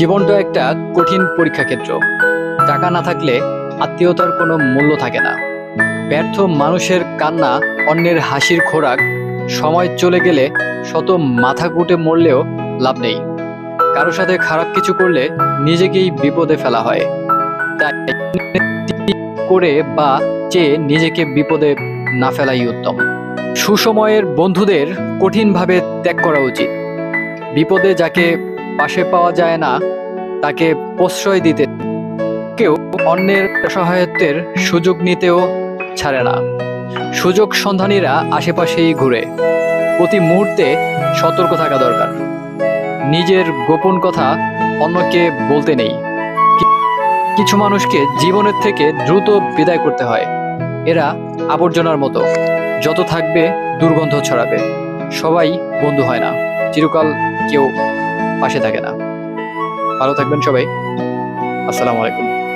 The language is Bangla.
জীবনটা একটা কঠিন পরীক্ষা ক্ষেত্র। টাকা না থাকলে আত্মীয়তার কোনো মূল্য থাকে না। ব্যর্থ মানুষের কান্না অন্যের হাসির খোরাক। সময় চলে গেলে শত মাথা কুটে মরলেও লাভ নেই। কারো সাথে খারাপ কিছু করলে নিজেকেই বিপদে ফেলা হয়। তাই করে বা চেয়ে নিজেকে বিপদে না ফেলাই উত্তম। সুসময়ের বন্ধুদের কঠিনভাবে ত্যাগ করা উচিত। বিপদে যাকে পাশে পাওয়া যায় না তাকে প্রশ্রয় দিতে, কেউ অন্যের সহায়ত্বের সুযোগ নিতেও ছাড়ে না। সুযোগ সন্ধানীরা আশেপাশেই ঘুরে। প্রতি মুহূর্তে সতর্ক থাকা দরকার। নিজের গোপন কথা অন্যকে বলতে নেই। কিছু মানুষকে জীবনের থেকে দ্রুত বিদায় করতে হয়। এরা আবর্জনার মতো, যত থাকবে দুর্গন্ধ ছড়াবে। সবাই বন্ধু হয় না, চিরকাল কেউ পাশে থাকে না। ভালো থাকবেন সবাই। আসসালামু আলাইকুম।